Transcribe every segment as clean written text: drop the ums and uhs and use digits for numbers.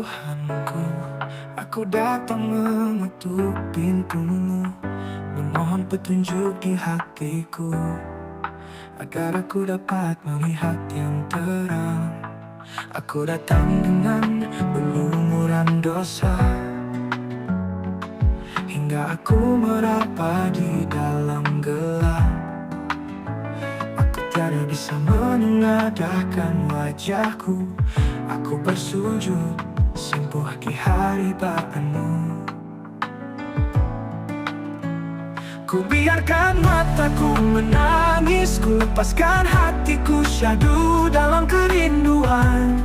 Tuhanku, aku datang mengetuk pintu-Mu, memohon petunjuk di hatiku, agar aku dapat melihat yang terang. Aku datang dengan berlumuran dosa, hingga aku meraba di dalam gelap. Aku tiada bisa menengadahkan wajahku, aku bersujud sembuh di hadirat-Mu. Ku biarkan mataku menangis, ku lepaskan hatiku syahdu dalam kerinduan.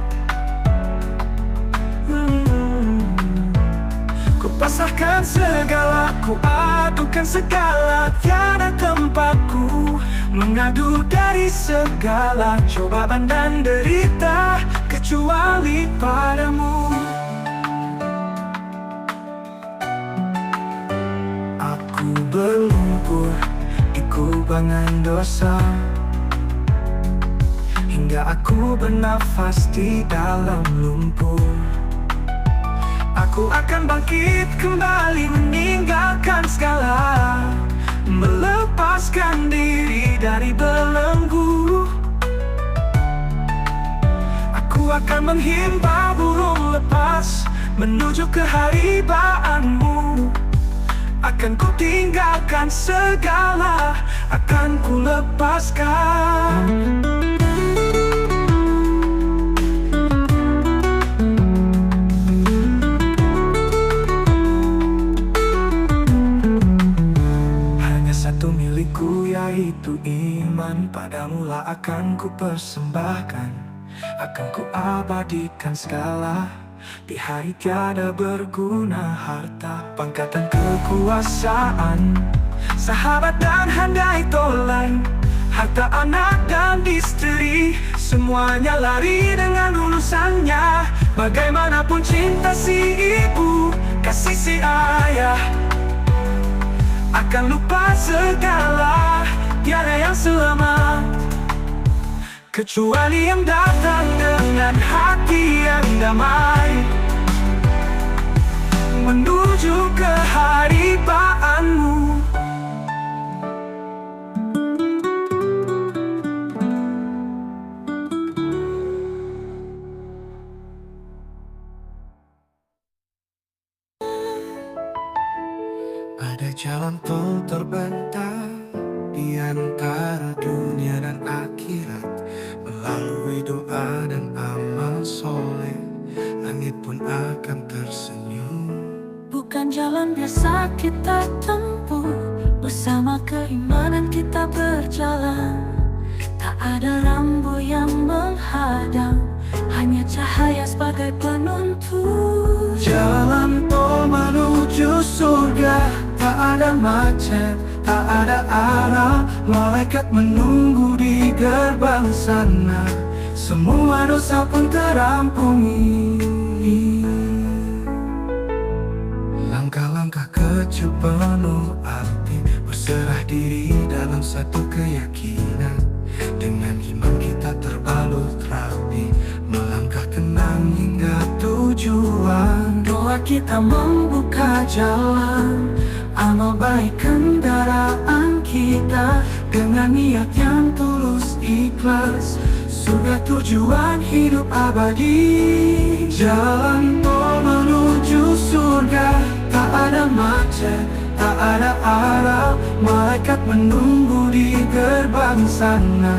Ku pasrahkan segala, ku adukan segala, tiada tempatku mengadu dari segala cobaan dan derita, kecuali padamu. Aku berlumpur di kubangan dosa, hingga aku bernafas di dalam lumpur. Aku akan bangkit kembali, meninggalkan segala, melepaskan diri dari belenggu. Aku akan menghimpau burung lepas menuju kehariban-Mu. Akan ku tinggalkan segala, akan ku lepaskan. Hanya satu milikku, yaitu iman padamu lah akan ku persembahkan. Akan ku abadikan segala, di hari tiada berguna harta, pangkat dan kekuasaan, sahabat dan handai tolan, harta anak dan istri, semuanya lari dengan urusannya. Bagaimanapun cinta si ibu, kasih si ayah, akan lupa segala, tiada yang selamat, kecuali yang datang dengan hati yang damai, menuju kehadiran-Mu. Ada jalan tol terbentang di antara dunia dan akhirat. Melalui doa dan amal soleh, langit pun akan tersenyum. Bukan jalan biasa kita tempuh, bersama keimanan kita berjalan. Tak ada rambu yang menghadang, hanya cahaya sebagai penuntun. Jalan tol menuju surga, tak ada macet, tak ada arah. Malaikat menunggu di gerbang sana, semua dosa pun terampuni. Langkah-langkah kecil penuh arti, berserah diri dalam satu keyakinan. Dengan iman kita terbalut rapi, melangkah tenang hingga tujuan. Doa kita membuka jalan, amal baik kendaraan kita. Dengan niat yang tulus ikhlas, surga tujuan hidup abadi. Jalan tol menuju surga, tak ada macet, tak ada arah. Malaikat menunggu di gerbang sana,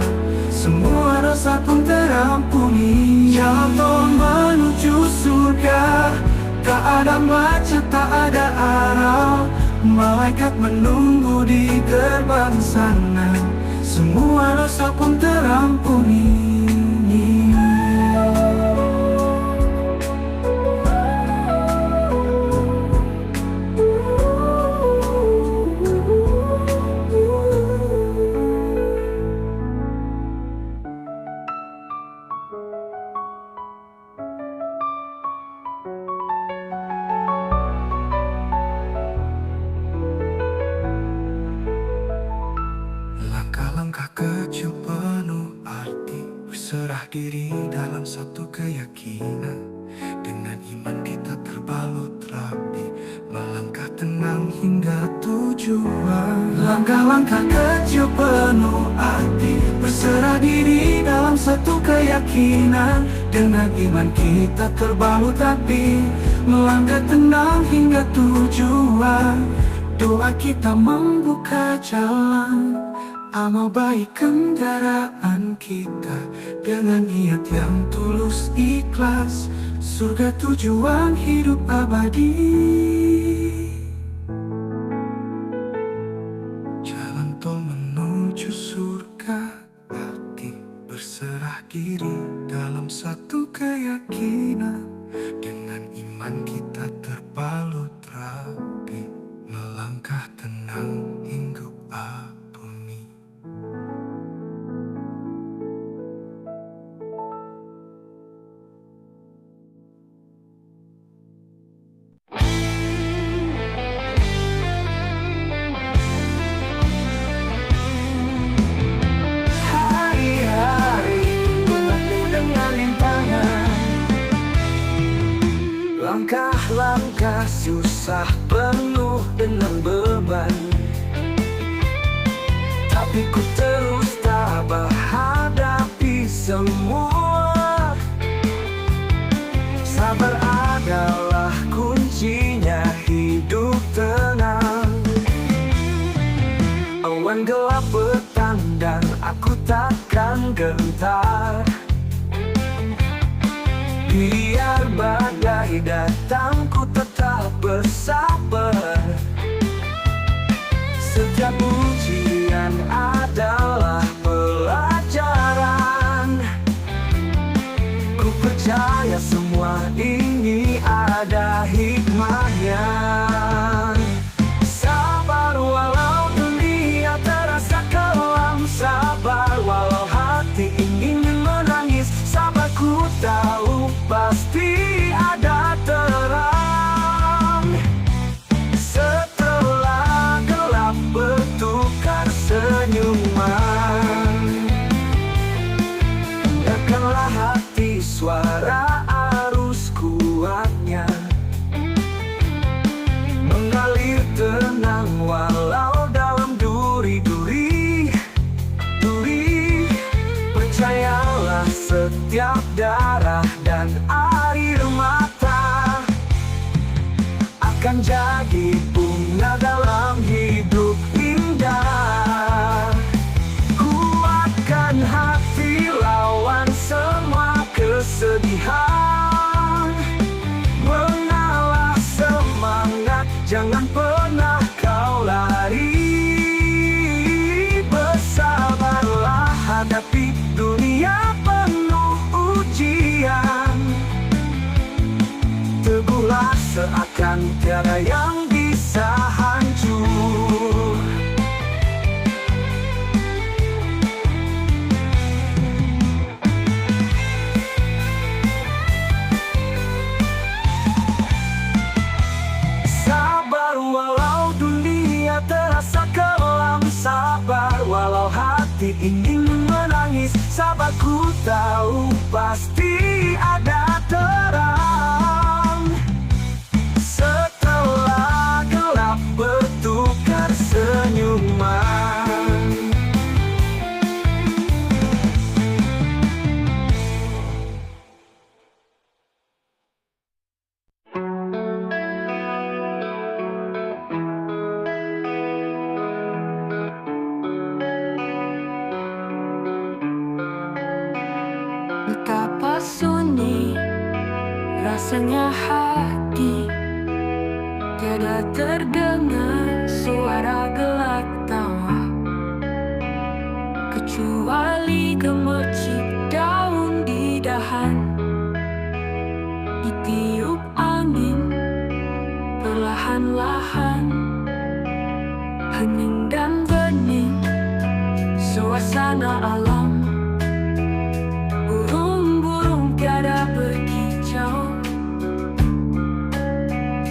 semua dosa pun terampuni. Jalan tol menuju surga, tak ada macet, tak ada arah. Malaikat menunggu di gerbang sana, semua dosa pun terampuni. Langkah kecil penuh arti, berserah diri dalam satu keyakinan. Dengan iman kita terbalut rapi, melangkah tenang hingga tujuan. Langkah-langkah kecil penuh arti, berserah diri dalam satu keyakinan. Dengan iman kita terbalut rapi, melangkah tenang hingga tujuan. Doa kita membuka jalan, amal baik kendaraan kita. Dengan niat yang tulus ikhlas, surga tujuan hidup abadi. Jalan tol menuju surga, hati berserah diri dalam satu keyakinan. Dengan iman kita terbalut rapi, melangkah tenang hingga abadi. Hari-hari penuh dengan rintangan, langkah-langkah susah penuh dengan beban. Tapi ku terus tabah hadapi semua. Sabar adalah kuncinya hidup tenang. Awan gelap bertandang, aku takkan gentar. Biar badai datang, ku tetap bersabar. Setiap ujian adalah pelajaran. Ku percaya semua ini ada hikmahnya. Sabar walau dunia terasa kelam, sabar walau hati ingin menangis. Sabar ku tahu pasti ada terang. Setelah gelap bertukar senyuman, dengarkanlah hati suara arus kuatnya, mengalir tenang walau dalam duri-duri. Percayalah setiap darah dan air mata akan jadi bunga dalam hidup indah. Kuatkan hati, lawan semua kesedihan. Mengalah semangat, jangan pernah kau lari. Bersabarlah hadapi dunia penuh ujian. Teguhlah seakan tiada yang bisa hancur. Sabar walau dunia terasa kelam, sabar walau hati ingin menangis. Sabar ku tahu pasti ada terang. Setelah gelap bertukar senyuman. Betapa sunyi rasanya hati, tiada terdengar suara gelak tawa, kecuali gemercik daun di dahan. Ditiup angin perlahan-lahan, hening dan bening suasana alam. Burung-burung tiada berkicau,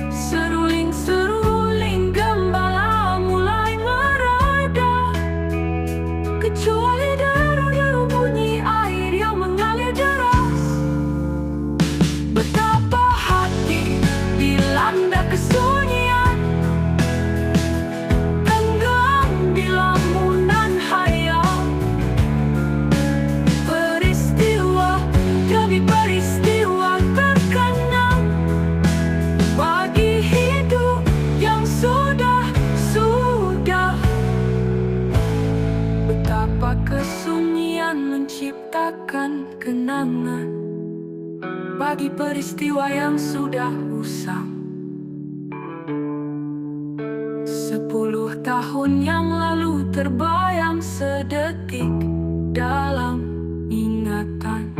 seruling-seruling gembala mulai mereda, kecuali deru-deru bunyi air yang mengalir deras. Betapa menciptakan kenangan bagi peristiwa yang sudah usang. 10 tahun yang lalu terbayang sedetik dalam ingatan.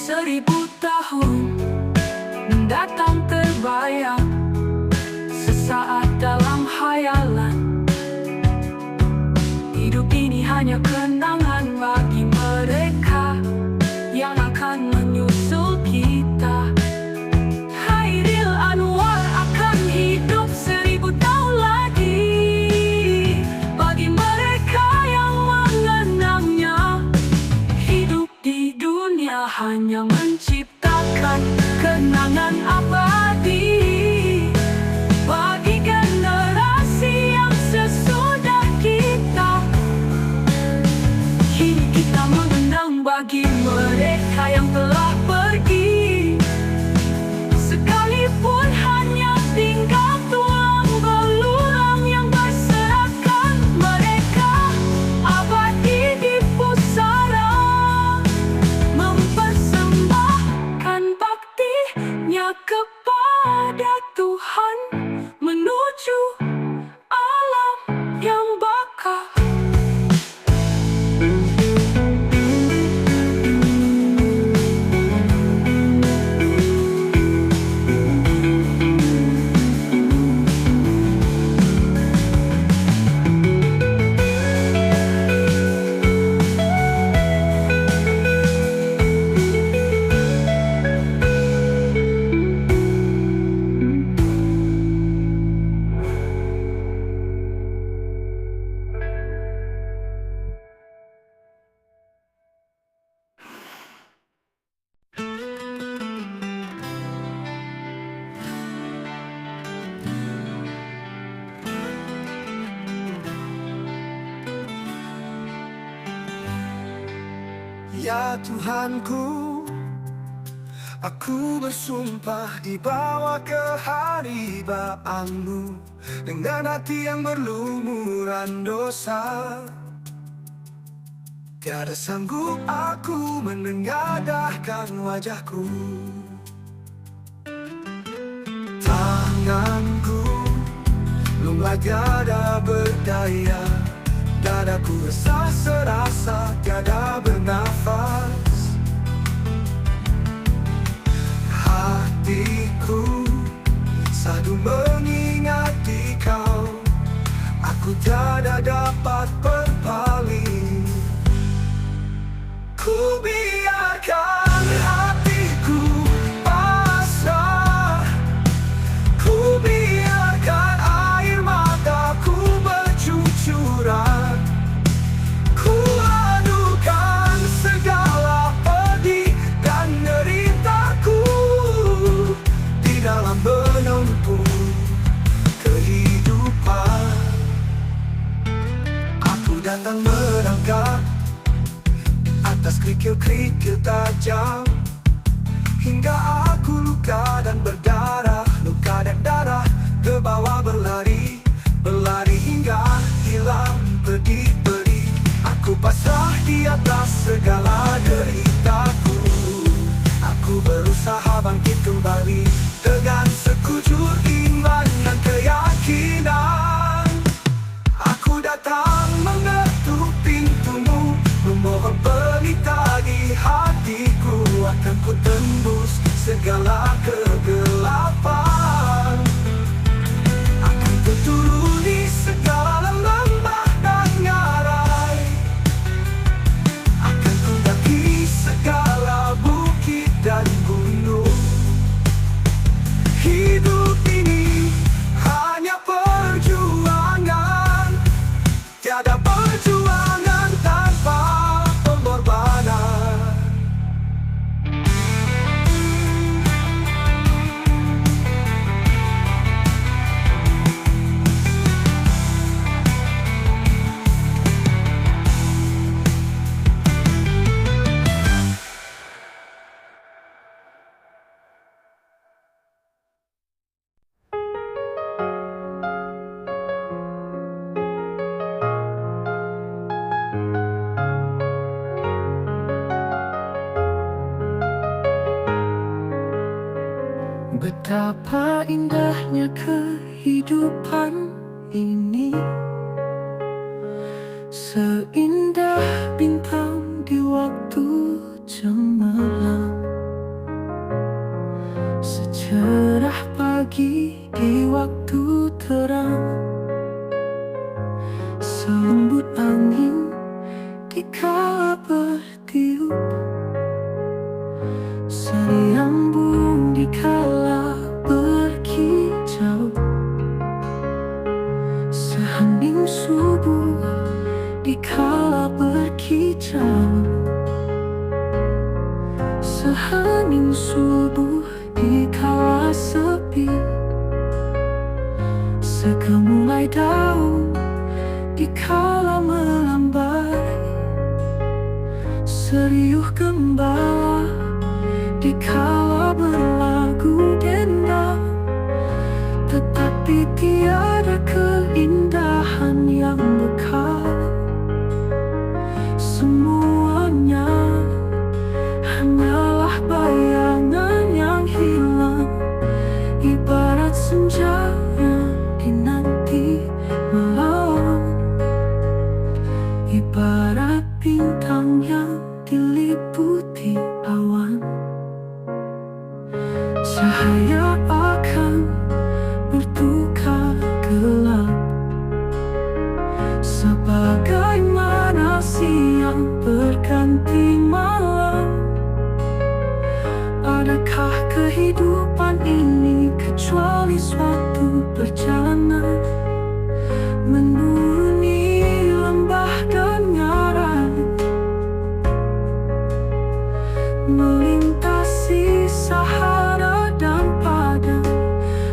1000 tahun mendatang terbayang sesaat dalam hayalan. Hidup ini hanya kenangan bagi mereka yang akan menyusul kita. Hairil Anwar akan hidup 1000 tahun lagi bagi mereka yang mengenangnya. Hidup di dunia hanya menciptakan kenangan abadi bagi generasi yang sesudah kita. Kini kita mengenang bagi mereka yang telah pergi, sekalipun hanya tinggal tulang belulang yang berserakan. Mereka abadi di pusara, mempersembahkan baktinya kepada Tuhan menuju alam yang baka. Ya Tuhanku, aku bersumpah di bawah keharibaanmu, dengan hati yang berlumuran dosa. Tiada sanggup aku menengadahkan wajahku. Tanganku lumlah tiada berdaya, dadaku resah serasa tiada bernafas. Hatiku sadu mengingati kau, aku tiada dapat berpaling. Ku biarkan hatiku pasrah, ku biarkan air mataku bercucuran. Ku adukan segala pedih dan deritaku di dalam menempuh kehidupan. Aku datang merangkak atas kerikil-kerikil tajam, hingga aku luka dan berdarah, luka dan darah, ke bawah berlari, berlari hingga hilang pedih-pedih. Aku pasrah di atas segala deritaku. Aku berusaha bangkit kembali dengan sekujur iman dan keyakinan. Aku datang mengetuk pintumu, memohon pelita di hatiku. Akan ku tembus segala kegelapan, akan ku turuni segala lembah dan ngarai, akan ku daki segala bukit dan gunung. Hidup ini hanya perjuangan, tiada perjuangan tanpa pengorbanan. Betapa indahnya kehidupan ini, seindah bintang di waktu cemerlang, secerah pagi di waktu terang, selembut angin di kala bertiup, seriang burung di kala berkicau, sehening subuh di kala berkicau, sehening subuh di kala sepi, segemulai daun di kala melambai, seriuh gembala di kala berlagu dendam. Tetapi tiada keindahan yang bekal, semuanya hanyalah bayangan yang hilang, ibarat senja yang dinanti malam, ibarat bintang yang diliputi awan. Cahaya akan bertukar gelap, sebagaimana siang berganti malam. Adakah kehidupan ini kecuali suatu perjalanan menuruni lembah dan ngaran, melintasi Sahara dan padang,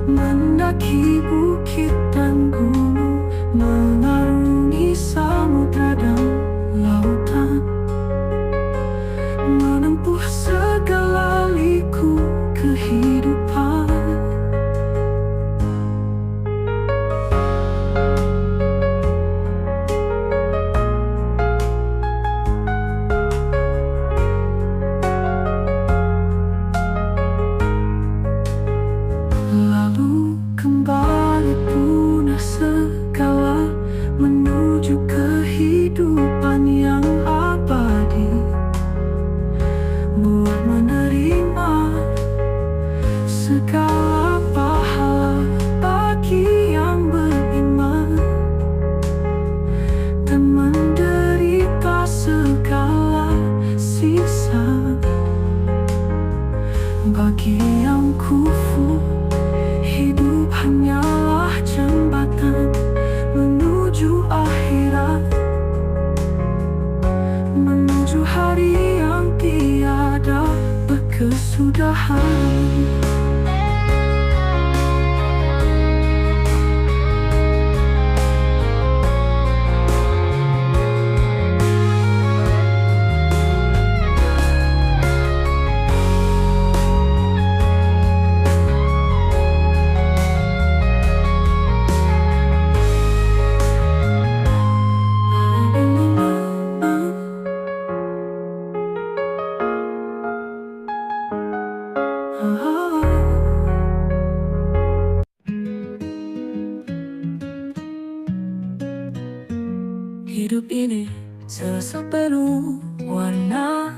mendaki bukit dan gunung, mengarungi samudra dan lautan, menempuh segala liku kehidupan. Lalu kembali punah segala menuju kehidupan yang abadi, buat menerima segala pahala bagi yang beriman, dan menderita segala siksa bagi yang kufur. Hidup hanyalah jembatan menuju akhirat, menuju hari yang tiada berkesudahan. Hidup ini sepenuh warna,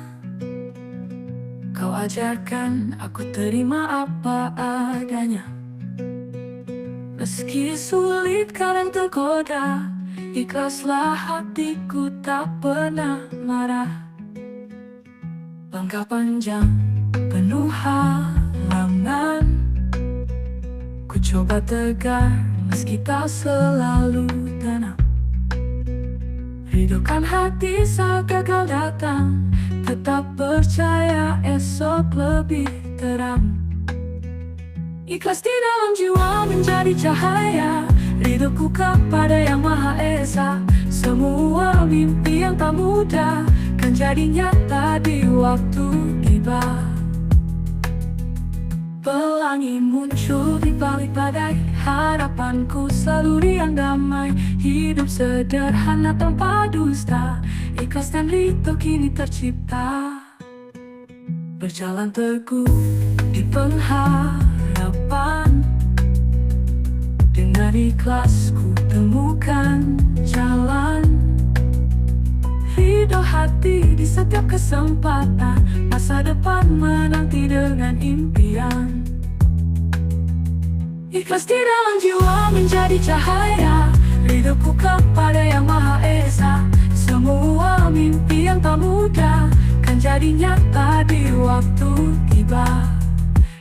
kau ajarkan aku terima apa adanya. Meski sulit kadang tergoda, ikhlaslah hatiku tak pernah marah. Langkah panjang penuh halangan, ku coba tegar meski tak selalu tenang. Ridhokan hati saat gagal datang, tetap percaya esok lebih terang. Ikhlas di dalam jiwa menjadi cahaya, ridhoku kepada Yang Maha Esa. Semua mimpi yang tak mudah kan jadi nyata di waktu tiba. Pelangi muncul di balik badai, harapanku selalu riang damai. Hidup sederhana tanpa dusta, ikhlas dan ridho kini tercipta. Berjalan teguh di pengharapan, ikhlas ku temukan jalan. Ridho hati di setiap kesempatan, masa depan menanti dengan impian. Ikhlas di dalam jiwa menjadi cahaya, ridhoku kepada Yang Maha Esa. Semua mimpi yang tak mudah kan jadi nyata di waktu tiba.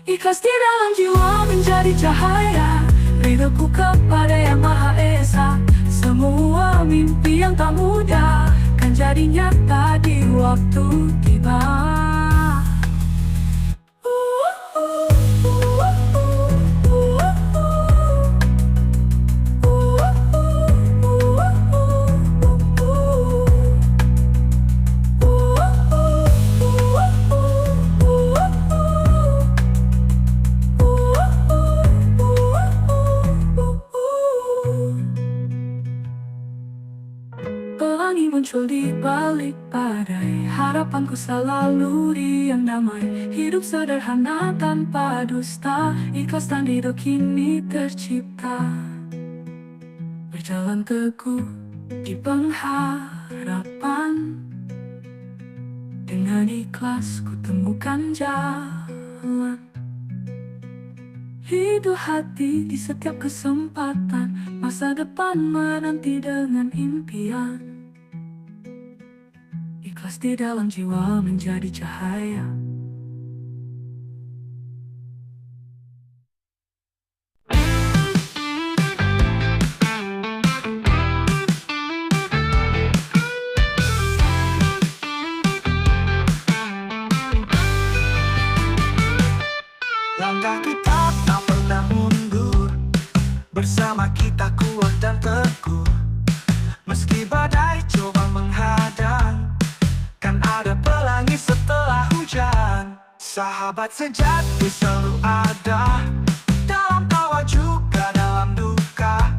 Ikhlas di dalam jiwa menjadi cahaya, ridhoku kepada Yang Maha Esa. Semua mimpi yang tak mudah kan jadi nyata di waktu tiba. Pelangi muncul di balik badai, harapanku selalu riang damai. Hidup sederhana tanpa dusta, ikhlas dan ridho kini tercipta. Berjalan teguh di pengharapan, dengan ikhlas ku temukan jalan. Ridho hati di setiap kesempatan, masa depan menanti dengan impian. Ikhlas di dalam jiwa menjadi cahaya. Langkah kita tak pernah mundur, bersama kita kuat dan teguh. Meski badai coba menghadang, kan ada pelangi setelah hujan. Sahabat sejati selalu ada, dalam tawa juga dalam duka.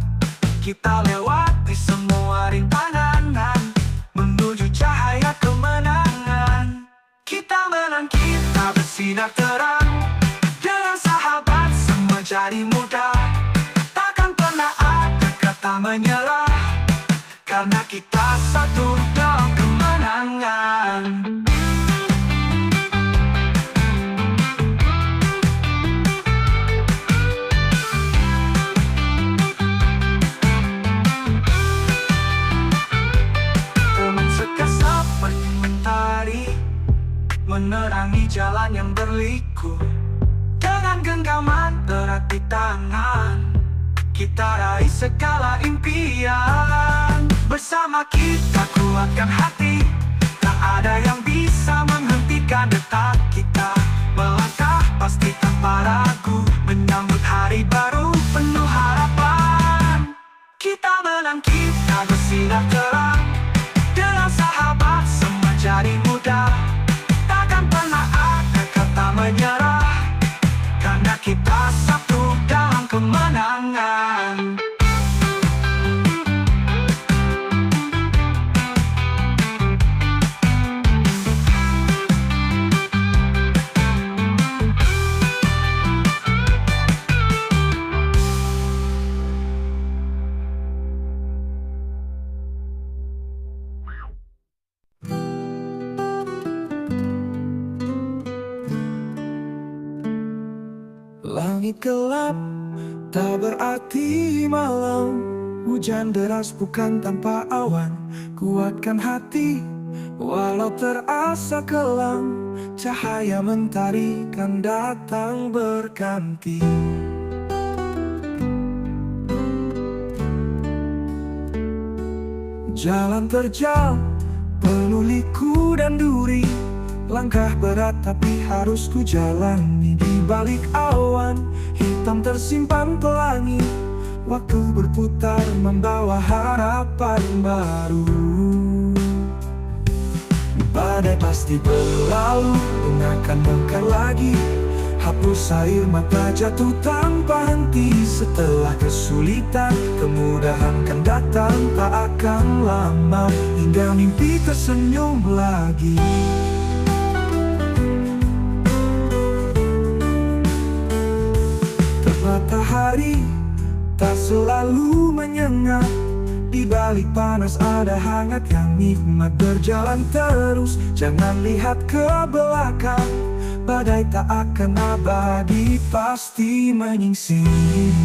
Kita lewati semua rintangan, menuju cahaya kemenangan. Kita menang, kita bersinar terang, dengan sahabat semua jadi mudah. Takkan pernah ada kata menyerah, karena kita satu dalam kemenangan. Teman sekasar seperti mentari, menerangi jalan yang berliku. Dengan genggaman erat di tangan, kita raih segala impian. Bersama kita kuatkan hati, tak ada yang bisa menghentikan detak kita. Melangkah pasti tanpa ragu, menyambut hari baru penuh harapan. Kita menang, kita bersinar terang, dengan sahabat semua jadi mudah. Takkan pernah ada kata menyerah, karena kita satu dalam kemenangan. Langit gelap tak berarti malam, hujan deras bukan tanpa awan. Kuatkan hati walau terasa kelam, cahaya mentari kan datang berganti. Jalan terjal penuh liku dan duri, langkah berat tapi harus ku jalani. Di balik awan hitam tersimpan pelangi, waktu berputar membawa harapan baru. Badai pasti berlalu, akan mekar lagi, hapus air mata jatuh tanpa henti. Setelah kesulitan, kemudahan kan datang tak akan lama, hingga mimpi tersenyum lagi. Matahari tak selalu menyengat. Di balik panas ada hangat yang nikmat. Berjalan terus, jangan lihat ke belakang. Badai tak akan abadi, pasti menyingsing.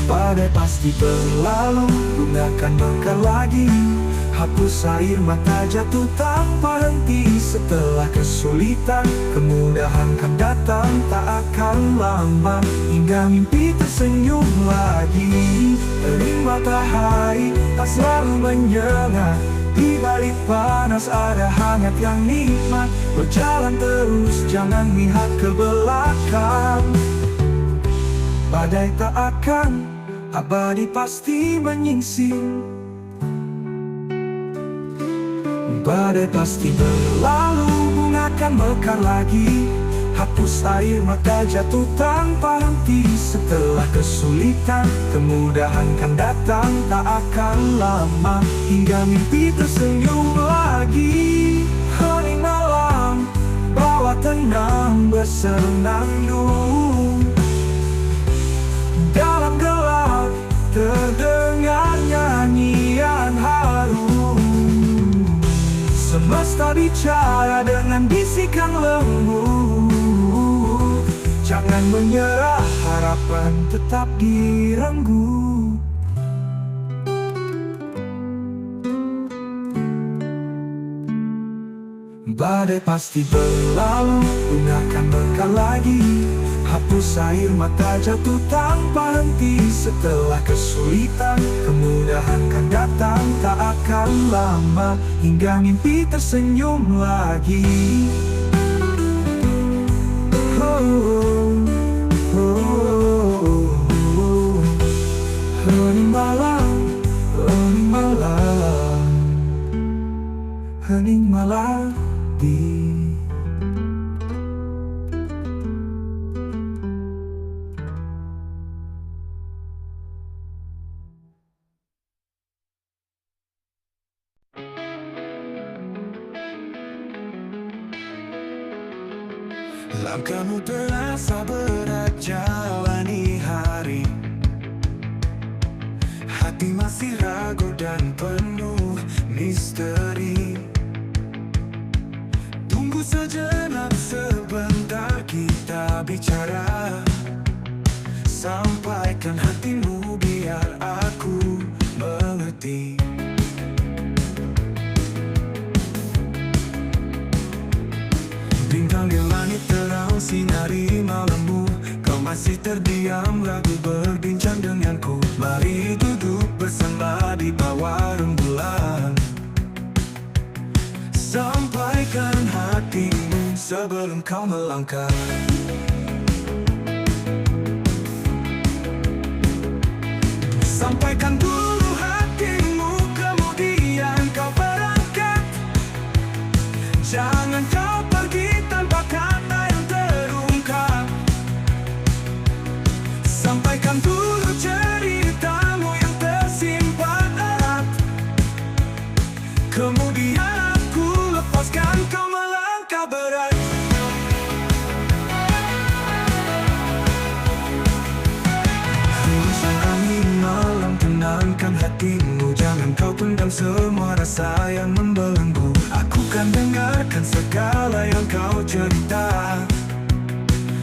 Badai pasti berlalu, gunakan mekar lagi. Hapus air mata jatuh tanpa henti. Setelah kesulitan, kemudahan kan datang. Tak akan lama, hingga mimpi tersenyum lagi. Terik matahari tak selalu menyengat. Di balik panas ada hangat yang nikmat. Berjalan terus, jangan lihat ke belakang. Badai tak akan abadi, pasti menyingsing. Badai pasti berlalu, gunakan mekar lagi. Hapus air mata jatuh tanpa henti. Setelah kesulitan, kemudahan kan datang. Tak akan lama, hingga mimpi tersenyum lagi. Hening malam, bawa tenang bersenandung. Dalam gelap, terdengar nyanyian harum. Semesta bicara dengan bisikan lembut. Jangan menyerah, harapan tetap direnggut. Badai pasti berlalu, gunakan mekar lagi. Hapus air mata jatuh tanpa henti. Setelah kesulitan, kemudahan kan datang. Tak akan lama, hingga mimpi tersenyum lagi. Hening malam, hening malam, hening malam di langkahmu terasa berat jalani hari. Hati masih ragu dan penuh misteri. Tunggu sejenak, sebentar kita bicara. Sampaikan hatimu biar aku mengerti. Bintang di langit terang sinari malammu. Kau masih terdiam ragu berbincang denganku. Mari duduk bersama di bawah rembulan. Sampaikan hatimu sebelum kau melangkah. Sampaikan dulu hatimu, kemudian kau berangkat. Jangan kau pergi tanpa kata yang terungkap. Sampaikan dulu ceritamu yang tersimpan erat. Kemudian aku lepaskan kau melangkah berat. Hembuskan angin malam, tenangkan hatimu. Jangan kau pendam semua rasa yang membelenggu. Aku kan dengarkan segala yang kau cerita.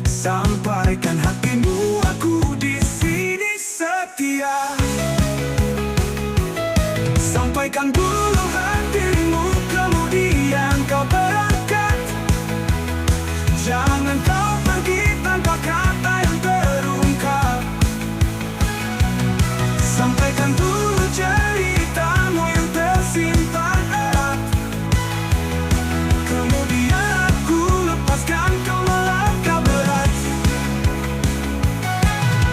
Sampaikan hatimu, aku di sini setia. Sampaikan dulu hatimu, kemudian kau berangkat. Jangan kau pergi tanpa kata yang terungkap. Sampaikan dulu ceritamu yang tersimpan erat. Kemudian aku lepaskan kau melangkah berat.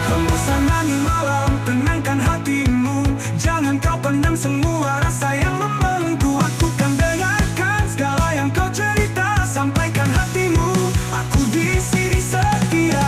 Hembusan angin malam, tenangkan hatimu. Jangan kau pendam semua rasa yang membelenggu. Aku kan dengarkan segala yang kau cerita. Sampaikan hatimu, aku di sini setia.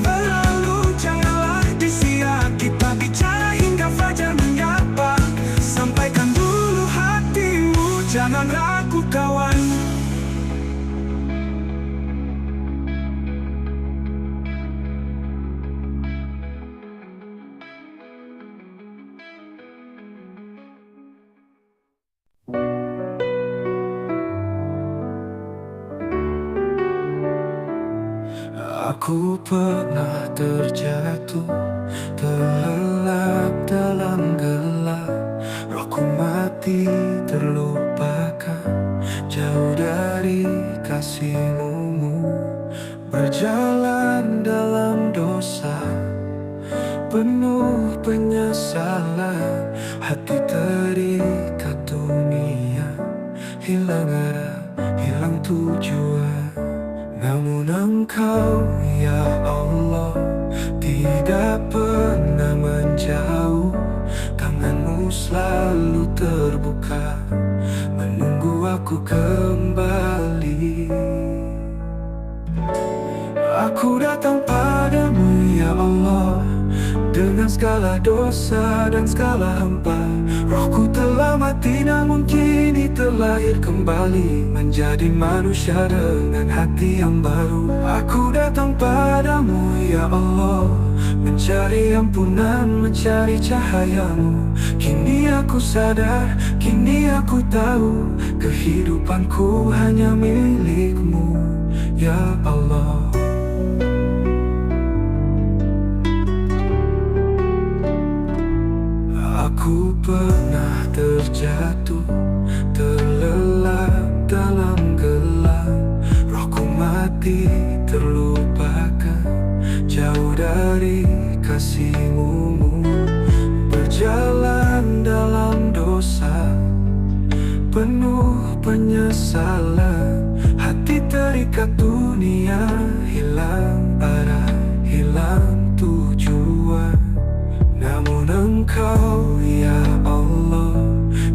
berlalu, janganlah disia. Kita bicara hingga fajar menyapa. Sampaikan dulu hatimu, jangan ragu kawan. Aku pernah terjatuh, terlelap dalam gelap. Rohku mati terlupakan, jauh dari kasih-Mu. Berjalan dalam dosa, penuh penyesalan. Hati terikat dunia, hilang arah, hilang tujuan. Namun Engkau, ya Allah, tidak pernah menjauh. Tangan-Mu selalu terbuka, menunggu aku kembali. Aku datang padamu, ya Allah, dengan segala dosa dan segala hampa. Rohku telah mati namun kini terlahir kembali, menjadi manusia dengan hati yang baru. Aku datang padamu, ya Allah, mencari ampunan, mencari cahaya-Mu. Kini aku sadar, kini aku tahu, kehidupanku hanya milik-Mu, ya Allah. Aku pernah terjatuh, terlelap dalam gelap. Rohku mati terlupakan, jauh dari kasih-Mu. Berjalan dalam dosa, penuh penyesalan. Hati terikat dunia, hilang arah, hilang tujuan. Namun Engkau, ya Allah,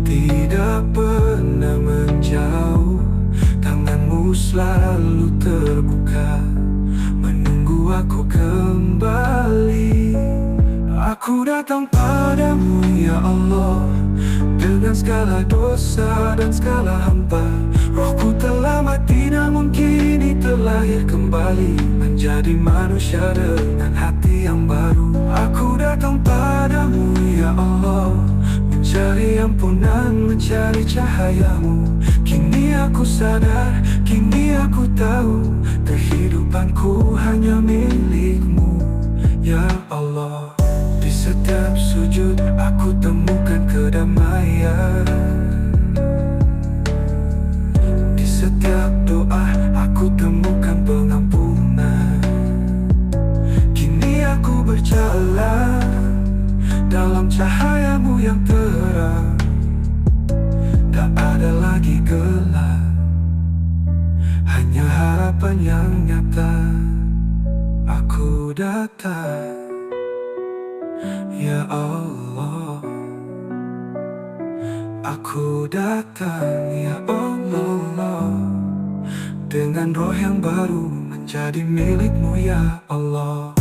tidak pernah menjauh. Tangan-Mu selalu terbuka, menunggu aku kembali. Aku datang padamu, ya Allah, dengan segala dosa dan segala hampa. Rohku telah mati namun kini terlahir kembali, menjadi manusia dengan hati yang baru. Aku datang padamu, ya Allah, mencari ampunan, mencari cahaya-Mu. Kini aku sadar, kini aku tahu, kehidupanku hanya milik-Mu, ya Allah. Di setiap sujud aku temukan kedamaian. Di setiap doa aku temukan pengampunan. Kini aku berjalan dalam cahaya-Mu yang terang. Tak ada lagi gelap, hanya harapan yang nyata. Aku datang, ya Allah. Aku datang, ya Allah, dengan roh yang baru, menjadi milik-Mu, ya Allah.